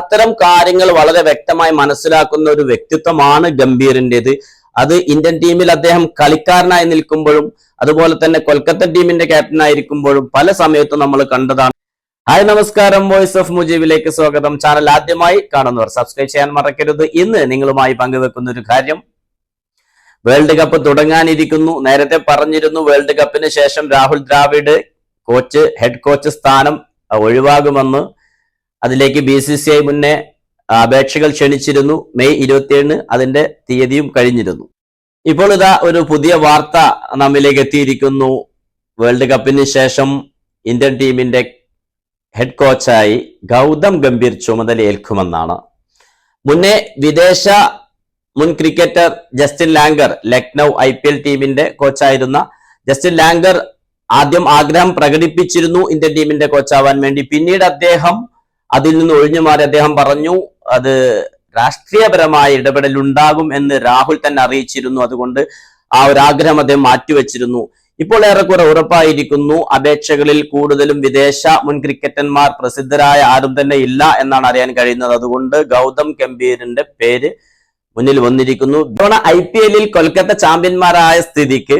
അത്തരം കാര്യങ്ങൾ വളരെ വ്യക്തമായി മനസ്സിലാക്കുന്ന ഒരു വ്യക്തിത്വമാണ് ഗംഭീറിന്റേത്. അത് ഇന്ത്യൻ ടീമിൽ അദ്ദേഹം കളിക്കാരനായി നിൽക്കുമ്പോഴും അതുപോലെ തന്നെ കൊൽക്കത്ത ടീമിന്റെ ക്യാപ്റ്റൻ ആയിരിക്കുമ്പോഴും പല സമയത്തും നമ്മൾ കണ്ടതാണ്. ഹായ് നമസ്കാരം, വോയിസ് ഓഫ് മുജീബിലേക്ക് സ്വാഗതം. ചാനൽ ആദ്യമായി കാണുന്നവർ സബ്സ്ക്രൈബ് ചെയ്യാൻ മറക്കരുത്. ഇന്ന് നിങ്ങളുമായി പങ്കുവെക്കുന്ന ഒരു കാര്യം, വേൾഡ് കപ്പ് തുടങ്ങാനിരിക്കുന്നു. നേരത്തെ പറഞ്ഞിരുന്നു വേൾഡ് കപ്പിന് ശേഷം രാഹുൽ ദ്രാവിഡ് ഹെഡ് കോച്ച് സ്ഥാനം ഒഴിവാകുമെന്ന്. അതിലേക്ക് BCCI മുന്നേ അപേക്ഷകൾ ക്ഷണിച്ചിരുന്നു. മെയ് 27 അതിന്റെ തീയതിയും കഴിഞ്ഞിരുന്നു. ഇപ്പോൾ ഇതാ ഒരു പുതിയ വാർത്ത നമ്മിലേക്ക് എത്തിയിരിക്കുന്നു. വേൾഡ് കപ്പിന് ശേഷം ഇന്ത്യൻ ടീമിന്റെ ഹെഡ് കോച്ചായി ഗൗതം ഗംഭീർ ചുമതലയേൽക്കുമെന്നാണ്. മുന്നേ വിദേശ മുൻ cricketer Justin Langer, Lucknow IPL ടീമിന്റെ കോച്ചായിരുന്ന ജസ്റ്റിൻ ലാംഗർ ആദ്യം ആഗ്രഹം പ്രകടിപ്പിച്ചിരുന്നു ഇന്ത്യൻ ടീമിന്റെ കോച്ചാവാൻ വേണ്ടി. പിന്നീട് അദ്ദേഹം അതിൽ നിന്ന് ഒഴിഞ്ഞു മാറി. അദ്ദേഹം പറഞ്ഞു അത് രാഷ്ട്രീയപരമായ ഇടപെടൽ ഉണ്ടാകും എന്ന് രാഹുൽ തന്നെ അറിയിച്ചിരുന്നു. അതുകൊണ്ട് ആ ഒരു ആഗ്രഹം അദ്ദേഹം മാറ്റിവെച്ചിരുന്നു. ഇപ്പോൾ ഏറെക്കുറെ ഉറപ്പായിരിക്കുന്നു അപേക്ഷകളിൽ കൂടുതലും വിദേശ മുൻ ക്രിക്കറ്റർമാർ പ്രസിദ്ധരായ ആരും തന്നെ ഇല്ല എന്നാണ് അറിയാൻ കഴിയുന്നത്. അതുകൊണ്ട് ഗൗതം ഗംഭീറിന്റെ പേര് മുന്നിൽ വന്നിരിക്കുന്നു. ഇത്തവണ IPL കൊൽക്കത്ത ചാമ്പ്യന്മാരായ സ്ഥിതിക്ക്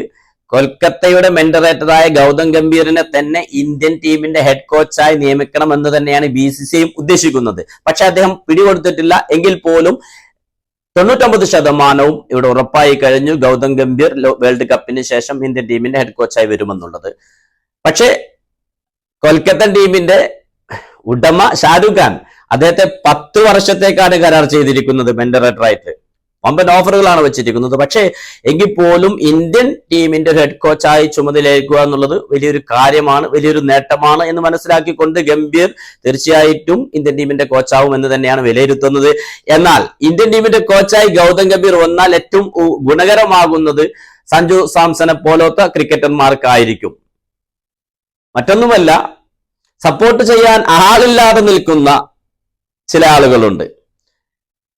കൊൽക്കത്തയുടെ മെന്ററേറ്ററായ ഗൗതം ഗംഭീറിനെ തന്നെ ഇന്ത്യൻ ടീമിന്റെ ഹെഡ് കോച്ചായി നിയമിക്കണം എന്ന് തന്നെയാണ് BCCI ഉദ്ദേശിക്കുന്നത്. പക്ഷെ അദ്ദേഹം പിടികൊടുത്തിട്ടില്ല. എങ്കിൽ പോലും 99% ഇവിടെ ഉറപ്പായി കഴിഞ്ഞു ഗൗതം ഗംഭീർ വേൾഡ് കപ്പിന് ശേഷം ഇന്ത്യൻ ടീമിന്റെ ഹെഡ് കോച്ചായി വരുമെന്നുള്ളത്. പക്ഷേ കൊൽക്കത്തൻ ടീമിന്റെ ഉടമ ഷാരൂഖ് ഖാൻ അദ്ദേഹത്തെ 10 വർഷത്തേക്കാണ് കരാർ ചെയ്തിരിക്കുന്നത് മെന്ററേറ്ററായിട്ട്. വമ്പൻ ഓഫറുകളാണ് വെച്ചിരിക്കുന്നത്. പക്ഷേ എങ്കിൽ പോലും ഇന്ത്യൻ ടീമിന്റെ ഹെഡ് കോച്ചായി ചുമതലയേൽക്കുക എന്നുള്ളത് വലിയൊരു കാര്യമാണ്, വലിയൊരു നേട്ടമാണ് എന്ന് മനസ്സിലാക്കിക്കൊണ്ട് ഗംഭീർ തീർച്ചയായിട്ടും ഇന്ത്യൻ ടീമിന്റെ കോച്ചാവും എന്ന് തന്നെയാണ് വിലയിരുത്തുന്നത്. എന്നാൽ ഇന്ത്യൻ ടീമിന്റെ കോച്ചായി ഗൗതം ഗംഭീർ വന്നാൽ ഏറ്റവും ഗുണകരമാകുന്നത് സഞ്ജു സാംസനെ പോലത്തെ ക്രിക്കറ്റർമാർക്കായിരിക്കും. മറ്റൊന്നുമല്ല, സപ്പോർട്ട് ചെയ്യാൻ ആളില്ലാതെ നിൽക്കുന്ന ചില ആളുകളുണ്ട്.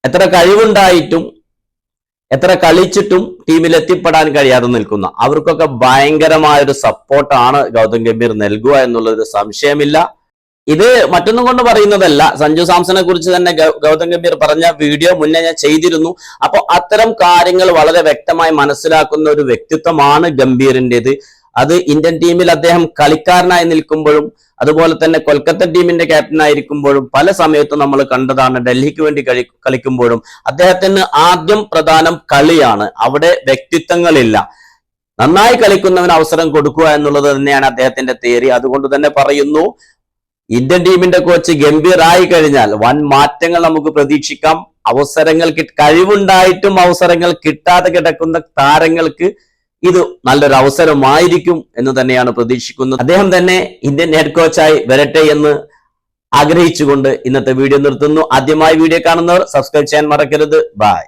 എത്ര കഴിവുണ്ടായിട്ടും എത്ര കളിച്ചിട്ടും ടീമിൽ എത്തിപ്പെടാൻ കഴിയാതെ നിൽക്കുന്ന അവർക്കൊക്കെ ഭയങ്കരമായൊരു സപ്പോർട്ടാണ് ഗൗതം ഗംഭീർ നൽകുക എന്നുള്ളൊരു സംശയമില്ല. ഇത് മറ്റൊന്നും കൊണ്ട് പറയുന്നതല്ല. സഞ്ജു സാംസനെ കുറിച്ച് തന്നെ ഗൗതം ഗംഭീർ പറഞ്ഞ വീഡിയോ മുന്നേ ഞാൻ ചെയ്തിരുന്നു. അപ്പോൾ അത്തരം കാര്യങ്ങൾ വളരെ വ്യക്തമായി മനസ്സിലാക്കുന്ന ഒരു വ്യക്തിത്വമാണ് ഗംഭീറിന്റേത്. അത് ഇന്ത്യൻ ടീമിൽ അദ്ദേഹം കളിക്കാരനായി നിൽക്കുമ്പോഴും അതുപോലെ തന്നെ കൊൽക്കത്ത ടീമിന്റെ ക്യാപ്റ്റൻ ആയിരിക്കുമ്പോഴും പല സമയത്തും നമ്മൾ കണ്ടതാണ്. ഡൽഹിക്ക് വേണ്ടി കളിക്കുമ്പോഴും അദ്ദേഹത്തിന് ആദ്യം പ്രധാനം കളിയാണ്. അവിടെ വ്യക്തിത്വങ്ങളില്ല. നന്നായി കളിക്കുന്നവന് അവസരം കൊടുക്കുക എന്നുള്ളത് തന്നെയാണ് അദ്ദേഹത്തിന്റെ തിയറി. അതുകൊണ്ട് തന്നെ പറയുന്നു, ഇന്ത്യൻ ടീമിന്റെ കോച്ച് ഗംഭീർ ആയി കഴിഞ്ഞാൽ വൻ മാറ്റങ്ങൾ നമുക്ക് പ്രതീക്ഷിക്കാം. അവസരങ്ങൾ കഴിവുണ്ടായിട്ടും അവസരങ്ങൾ കിട്ടാതെ കിടക്കുന്ന താരങ്ങൾക്ക് ഇത് നല്ലൊരു അവസരമായിരിക്കും എന്ന് തന്നെയാണ് പ്രതീക്ഷിക്കുന്നത്. അദ്ദേഹം തന്നെ ഇന്ത്യൻ ഹെഡ് കോച്ചായി വരട്ടെ എന്ന് ആഗ്രഹിച്ചുകൊണ്ട് ഇന്നത്തെ വീഡിയോ നിർത്തുന്നു. ആദ്യമായി വീഡിയോ കാണുന്നവർ സബ്സ്ക്രൈബ് ചെയ്യാൻ മറക്കരുത്. ബൈ.